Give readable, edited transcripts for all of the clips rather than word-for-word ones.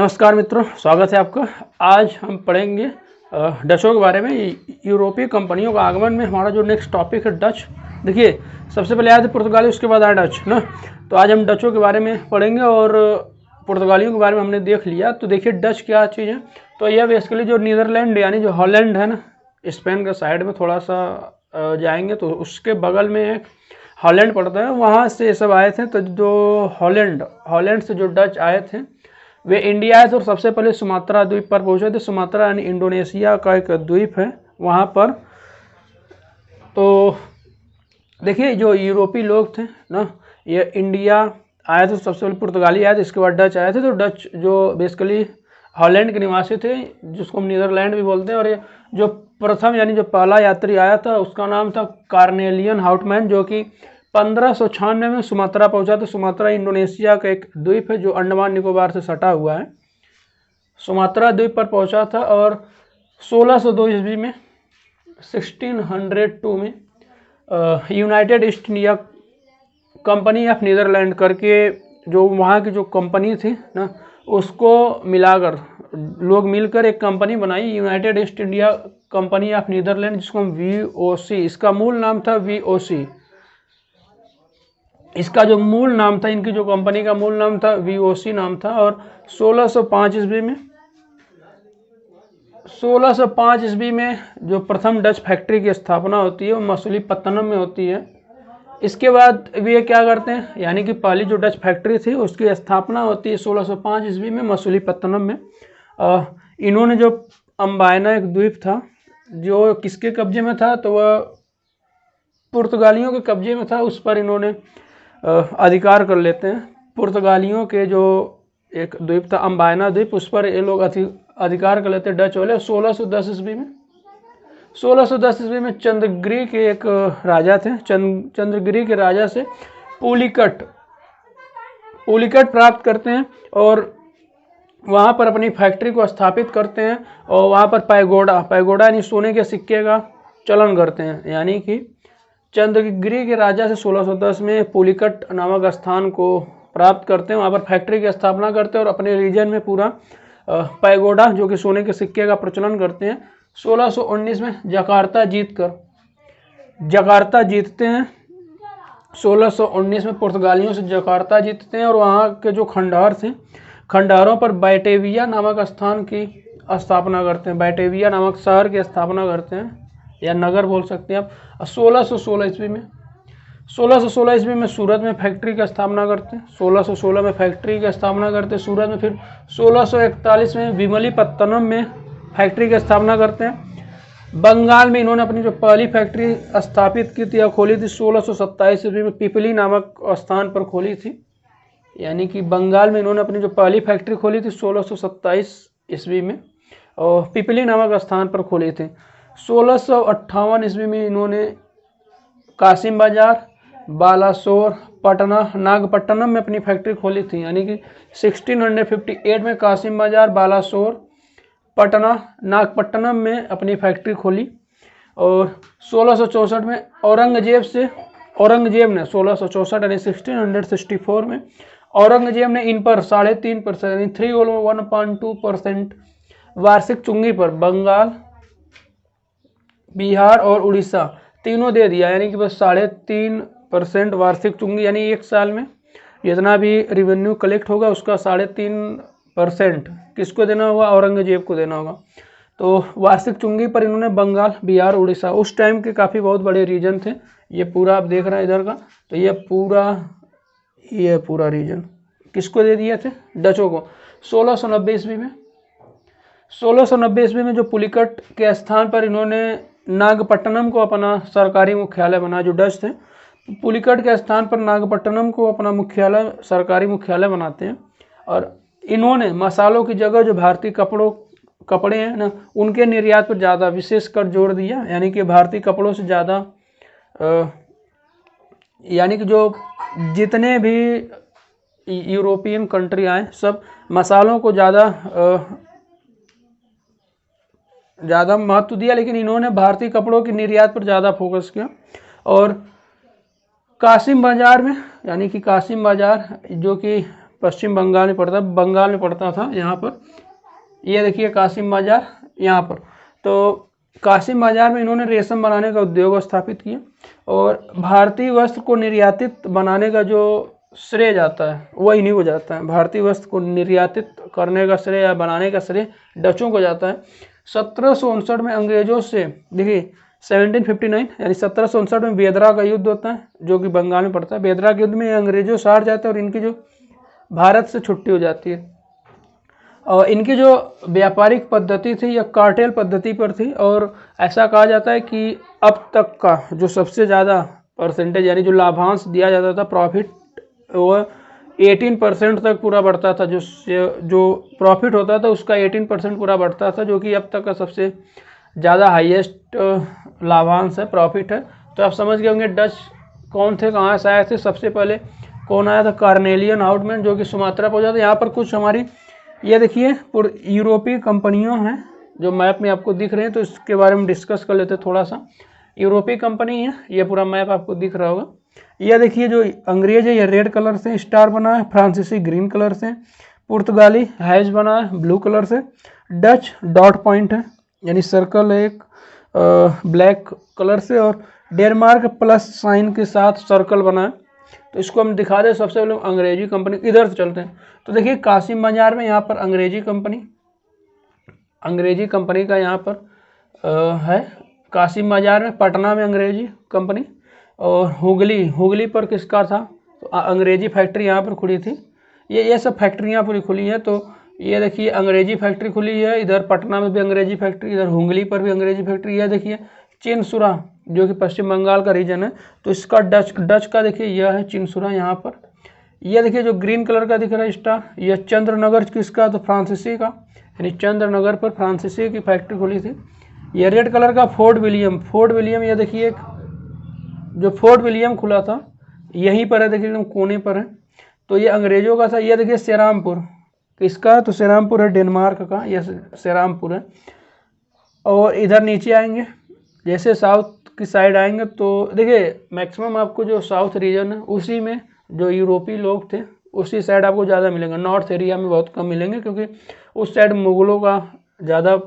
नमस्कार मित्रों, स्वागत है आपका। आज हम पढ़ेंगे डचों के बारे में। यूरोपीय कंपनियों का आगमन में हमारा जो नेक्स्ट टॉपिक है डच। देखिए, सबसे पहले आया था पुर्तगाली, उसके बाद आया डच ना। तो आज हम डचों के बारे में पढ़ेंगे और पुर्तगालियों के बारे में हमने देख लिया। तो देखिए डच क्या चीज़ है। तो यह बेसिकली जो नीदरलैंड यानी जो हॉलैंड है ना, स्पेन के साइड में थोड़ा सा जाएंगे तो उसके बगल में एक हॉलैंड पड़ता है, वहाँ से सब आए थे। तो जो हॉलैंड से जो डच आए थे वे इंडिया आए थे और सबसे पहले सुमात्रा द्वीप पर पहुंचे थे। सुमात्रा यानी इंडोनेशिया का एक द्वीप है वहाँ पर। तो देखिए जो यूरोपीय लोग थे ना, ये इंडिया आए थे। सबसे पहले पुर्तगाली आए थे, इसके बाद डच आए थे। तो डच जो बेसिकली हॉलैंड के निवासी थे, जिसको हम नीदरलैंड भी बोलते हैं। और ये जो प्रथम यानी जो पहला यात्री आया था उसका नाम था कार्नेलियन हाउटमैन, जो कि 1596 में सुमात्रा पहुंचा। तो सुमात्रा इंडोनेशिया का एक द्वीप है जो अंडमान निकोबार से सटा हुआ है। सुमात्रा द्वीप पर पहुंचा था और 1602 ईस्वी में 1602 में United East India Company of Netherland करके जो वहाँ की जो कंपनी थी ना, उसको मिलाकर लोग मिलकर एक कंपनी बनाई, United East India Company of Netherland, जिसको हम VOC, इसका मूल नाम था VOC। इसका जो मूल नाम था, इनकी जो कंपनी का मूल नाम था VOC नाम था। और 1605 ईस्वी में जो प्रथम डच फैक्ट्री की स्थापना होती है वो मसूलीपत्तनम में होती है। इसके बाद वे क्या करते हैं, यानी कि पहली जो डच फैक्ट्री थी उसकी स्थापना होती है 1605 ईस्वी में मसूलीपत्तनम में। इन्होंने जो अम्बायना एक द्वीप था जो किसके कब्जे में था, तो वह पुर्तगालियों के कब्जे में था। उस पर इन्होंने अधिकार कर लेते हैं। पुर्तगालियों के जो एक द्वीप था अम्बायना द्वीप, उस पर ये लोग अधिकार कर लेते हैं डच वाले। 1610 ईस्वी में चंद्रगिरी के एक राजा थे। चंद्रगिरी के राजा से पुलिकट प्राप्त करते हैं और वहाँ पर अपनी फैक्ट्री को स्थापित करते हैं। और वहाँ पर पैगोडा यानी सोने के सिक्के का चलन करते हैं। यानी कि चंद्रगिरी के राजा से 1610 में पुलिकट नामक स्थान को प्राप्त करते हैं, वहाँ पर फैक्ट्री की स्थापना करते हैं और अपने रीजन में पूरा पैगोडा जो कि सोने के सिक्के का प्रचलन करते हैं। 1619 में जकार्ता जीतते हैं। 1619 में पुर्तगालियों से जकार्ता जीतते हैं और वहाँ के जो खंडहर थे, खंडहरों पर बैटेविया नामक स्थान की स्थापना करते हैं। बैटेविया नामक शहर की स्थापना करते हैं या नगर बोल सकते हैं आप। 1616 ईस्वी में सूरत में फैक्ट्री की स्थापना करते हैं। 1616 में फैक्ट्री की स्थापना करते हैं सूरत में। फिर 1641 में विमलीपत्तनम में फैक्ट्री की स्थापना करते हैं। बंगाल में इन्होंने अपनी जो पहली फैक्ट्री स्थापित की थी या खोली थी 1627 ईस्वी में पिपली नामक स्थान पर खोली थी। यानी कि बंगाल में इन्होंने अपनी जो पहली फैक्ट्री खोली थी 1627 ईस्वी में और पिपली नामक स्थान पर खोली थी। 1658 ईस्वी में इन्होंने कासिम बाजार, बालासोर, पटना, नागपट्टनम में अपनी फैक्ट्री खोली थी। यानी कि 1658 में कासिम बाजार, बालासोर, पटना, नागपट्टनम में अपनी फैक्ट्री खोली। और 1664 में औरंगजेब ने 1664 यानी 1664 में औरंगजेब ने इन पर 3.5% यानी 3.12% वार्षिक चुंगी पर बंगाल, बिहार और उड़ीसा तीनों दे दिया। यानी कि बस 3.5% वार्षिक चुंगी, यानी एक साल में जितना भी रिवेन्यू कलेक्ट होगा उसका 3.5% किसको देना होगा, औरंगजेब को देना होगा। तो वार्षिक चुंगी पर इन्होंने बंगाल, बिहार, उड़ीसा, उस टाइम के काफ़ी बहुत बड़े रीजन थे। ये पूरा आप देख रहे हैं इधर का, तो ये पूरा रीजन किसको दे दिए थे, डचों को। 1690 ईस्वी में जो पुलिकट के स्थान पर इन्होंने नागपट्टनम को अपना सरकारी मुख्यालय बनाया। जो डच थे पुलिकट के स्थान पर नागपट्टनम को अपना सरकारी मुख्यालय बनाते हैं। और इन्होंने मसालों की जगह जो भारतीय कपड़े हैं ना, उनके निर्यात पर ज़्यादा विशेषकर जोर दिया। यानी कि भारतीय कपड़ों से ज़्यादा यानी कि जो जितने भी यूरोपियन कंट्री आए सब मसालों को ज़्यादा महत्व दिया, लेकिन इन्होंने भारतीय कपड़ों की निर्यात पर ज़्यादा फोकस किया। और कासिम बाजार में, यानी कि कासिम बाजार जो कि पश्चिम बंगाल में पड़ता, बंगाल में पड़ता था यहाँ पर। ये देखिए कासिम बाजार यहाँ पर। तो कासिम बाजार में इन्होंने रेशम बनाने का उद्योग स्थापित किया और भारतीय वस्त्र को निर्यातित बनाने का जो श्रेय जाता है वो इन्हीं को जाता है। भारतीय वस्त्र को निर्यातित करने का श्रेय या बनाने का श्रेय डचों को जाता है। 1759 में अंग्रेजों से, देखिए 1759 यानी 1759 में बेदरा का युद्ध होता है जो कि बंगाल में पड़ता है। बेदरा के युद्ध में अंग्रेजों से हार जाते हैं और इनकी जो भारत से छुट्टी हो जाती है। और इनकी जो व्यापारिक पद्धति थी या कार्टेल पद्धति पर थी और ऐसा कहा जाता है कि अब तक का जो सबसे ज़्यादा परसेंटेज यानी जो लाभांश दिया जाता था प्रॉफिट, वो 18% तक पूरा बढ़ता था। जो प्रॉफिट होता था उसका 18% पूरा बढ़ता था, जो कि अब तक का सबसे ज़्यादा हाईएस्ट लाभांश है, प्रॉफिट है। तो आप समझ गए होंगे डच कौन थे, कहाँ से आए थे। सबसे पहले कौन आया था, कार्नेलियन हाउटमैन, जो कि सुमात्रा पहुंचा था। यहाँ पर कुछ हमारी ये देखिए यूरोपीय कंपनियों हैं जो मैप में आपको दिख रहे हैं, तो इसके बारे में डिस्कस कर लेते हैं थोड़ा सा। यूरोपीय कंपनी है, ये पूरा मैप आपको दिख रहा होगा। यह देखिए जो अंग्रेज है ये रेड कलर से स्टार बना है, फ्रांसीसी ग्रीन कलर से, पुर्तगाली हैज बना है ब्लू कलर से, डच डॉट पॉइंट है यानी सर्कल है एक ब्लैक कलर से, और डेनमार्क प्लस साइन के साथ सर्कल बना है। तो इसको हम दिखा दें। सबसे पहले अंग्रेजी कंपनी, इधर से चलते हैं। तो देखिए कासिम बाजार में यहाँ पर अंग्रेजी कंपनी का यहाँ पर है कासिम बाजार में। पटना में अंग्रेजी कंपनी, और हुगली पर किसका था, तो अंग्रेजी फैक्ट्री यहाँ पर खुली थी। ये सब फैक्ट्रियाँ पूरी खुली हैं। तो ये देखिए अंग्रेजी फैक्ट्री खुली है, इधर पटना में भी अंग्रेजी फैक्ट्री, इधर हुगली पर भी अंग्रेजी फैक्ट्री। यह देखिए चिनसुरा जो कि पश्चिम बंगाल का रीजन है, तो इसका डच का देखिए यह है चिनसुरा यहाँ पर। यह देखिए जो ग्रीन कलर का दिख रहा है स्टार, यह चंद्रनगर किसका, तो फ्रांसीसी का, यानी चंद्रनगर पर फ्रांसीसी की फैक्ट्री खुली थी। यह रेड कलर का फोर्ट विलियम, यह देखिए एक जो फोर्ट विलियम खुला था यहीं पर है, देखिए एकदम कोने पर है। तो ये अंग्रेजों का था। यह देखिए सेरामपुर किसका, तो सेरामपुर है डेनमार्क का, यह सेरामपुर है। और इधर नीचे आएंगे, जैसे साउथ की साइड आएंगे तो देखिए मैक्सिमम आपको जो साउथ रीजन है उसी में जो यूरोपीय लोग थे उसी साइड आपको ज़्यादा मिलेंगे। नॉर्थ एरिया में बहुत कम मिलेंगे, क्योंकि उस साइड मुगलों का ज़्यादा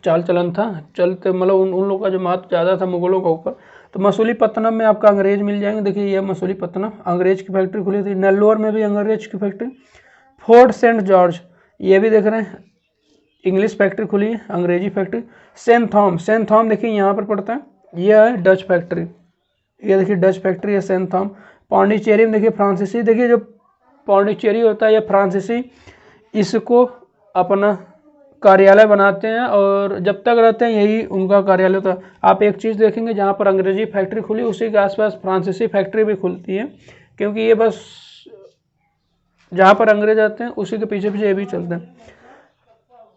चाल चलन था, चलते मतलब उन लोगों का जो महत्व ज़्यादा था मुगलों का ऊपर। तो मसूलीपट्टनम में आपका अंग्रेज मिल जाएंगे। देखिए ये मसूलीपट्टनम अंग्रेज की फैक्ट्री खुली थी। नेल्लोर में भी अंग्रेज की फैक्ट्री। फोर्ट सेंट जॉर्ज ये भी देख रहे हैं इंग्लिश फैक्ट्री खुली है, अंग्रेजी फैक्ट्री। सेंट थॉम देखिए यहाँ पर पड़ता है, यह है डच फैक्ट्री। ये देखिए डच फैक्ट्री है सेंट थॉम। पौंडीचेरी में देखिए फ्रांसीसी, देखिए जो पौंडीचेरी होता है यह फ्रांसीसी इसको अपना कार्यालय बनाते हैं और जब तक रहते हैं यही उनका कार्यालय होता है। आप एक चीज़ देखेंगे जहाँ पर अंग्रेजी फैक्ट्री खुली उसी के आसपास फ्रांसीसी फैक्ट्री भी खुलती है, क्योंकि ये बस जहाँ पर अंग्रेज आते हैं उसी के पीछे पीछे ये भी चलते हैं।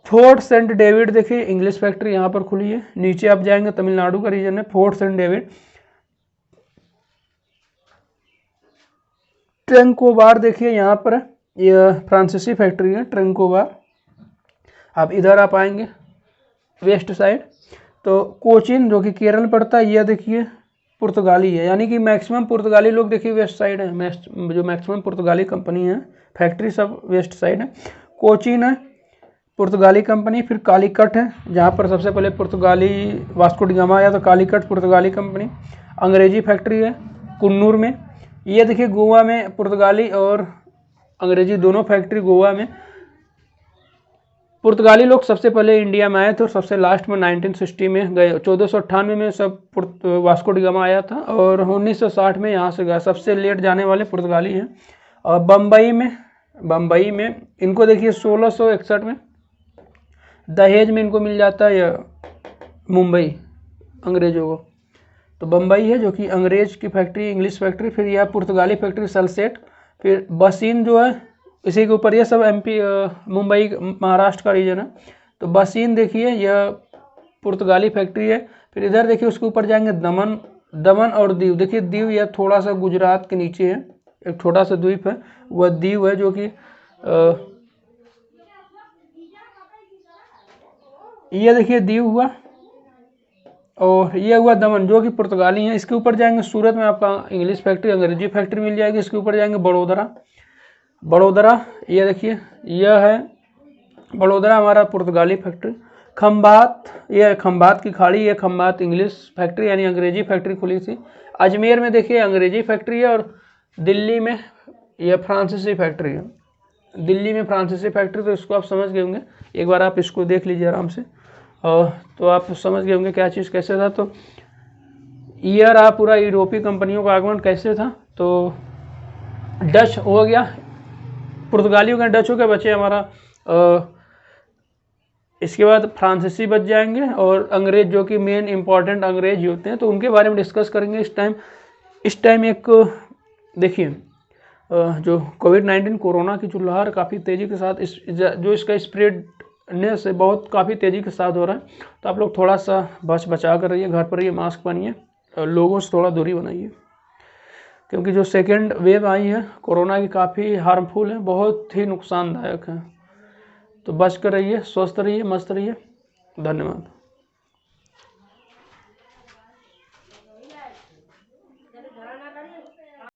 फोर्ट सेंट डेविड देखिए इंग्लिश फैक्ट्री यहाँ पर खुली है। नीचे आप जाएंगे तमिलनाडु का रीजन है फोर्ट सेंट डेविड। ट्रेंकोबार देखिए यहाँ पर है, यह फ्रांसीसी फैक्ट्री है ट्रेंकोबार। आप इधर आप आएंगे वेस्ट साइड तो कोचीन जो कि केरल में पड़ता है, यह देखिए पुर्तगाली है, यानी कि मैक्सिमम पुर्तगाली लोग देखिए वेस्ट साइड है। जो मैक्सिमम पुर्तगाली कंपनी है फैक्ट्री सब वेस्ट साइड है। कोचीन है पुर्तगाली कंपनी। फिर कालीकट है जहाँ पर सबसे पहले पुर्तगाली वास्को डी गामा आया, तो कालीकट पुर्तगाली कंपनी। अंग्रेजी फैक्ट्री है कुन्नूर में। ये देखिए गोवा में पुर्तगाली और अंग्रेजी दोनों फैक्ट्री गोवा में। पुर्तगाली लोग सबसे पहले इंडिया में आए थे और सबसे लास्ट में 1960 में गए। 1498 में सब वास्को डी गामा आया था और 1960 में यहाँ से गया। सबसे लेट जाने वाले पुर्तगाली हैं। और बम्बई में इनको देखिए 1661 में दहेज में इनको मिल जाता है मुंबई अंग्रेजों को। तो बम्बई है जो कि अंग्रेज की फैक्ट्री इंग्लिश फैक्ट्री। फिर यह पुर्तगाली फैक्ट्री सलसेट। फिर बसीन जो है इसी के ऊपर, यह सब एमपी मुंबई महाराष्ट्र का रीजन है। तो बसीन देखिए यह पुर्तगाली फैक्ट्री है। फिर इधर देखिए उसके ऊपर जाएंगे दमन और दीव। देखिए दीव यह थोड़ा सा गुजरात के नीचे है, एक छोटा सा द्वीप है वह दीव है, जो कि यह देखिए दीव हुआ। और ये हुआ दमन जो कि पुर्तगाली हैं। इसके ऊपर जाएंगे सूरत में आपका इंग्लिश फैक्ट्री, अंग्रेजी फैक्ट्री मिल जाएगी। इसके ऊपर जाएंगे बड़ोदरा, ये देखिए यह है बड़ोदरा हमारा पुर्तगाली फैक्ट्री। खंबात, ये खंबात की खाड़ी, ये खंबात इंग्लिश फैक्ट्री यानी अंग्रेजी फैक्ट्री खुली थी। अजमेर में देखिए अंग्रेजी फैक्ट्री है, और दिल्ली में यह फ्रांसीसी फैक्ट्री है। दिल्ली में फ्रांसीसी फैक्ट्री, तो इसको आप समझ गए होंगे, एक बार आप इसको देख लीजिए आराम से, और तो आप समझ गए होंगे क्या चीज़ कैसे था। तो ये रहा पूरा यूरोपीय कंपनियों का आगमन कैसे था। तो डच हो गया, पुर्तगालियों का डच हो गया, बचे हमारा इसके बाद फ्रांसीसी बच जाएंगे, और अंग्रेज जो कि मेन इंपॉर्टेंट अंग्रेज होते हैं, तो उनके बारे में डिस्कस करेंगे इस टाइम एक देखिए जो कोविड-19 कोरोना की जो लहर काफ़ी तेज़ी के साथ जो इसका स्प्रेडनेस है बहुत काफ़ी तेज़ी के साथ हो रहा है। तो आप लोग थोड़ा सा बचा कर रहिए, घर पर रहिए, मास्क पहनिए, लोगों से थोड़ा दूरी बनाइए, क्योंकि जो सेकेंड वेव आई है कोरोना की काफ़ी हार्मफुल है, बहुत ही नुकसानदायक है। तो बच कर रहिए, स्वस्थ रहिए, मस्त रहिए। धन्यवाद।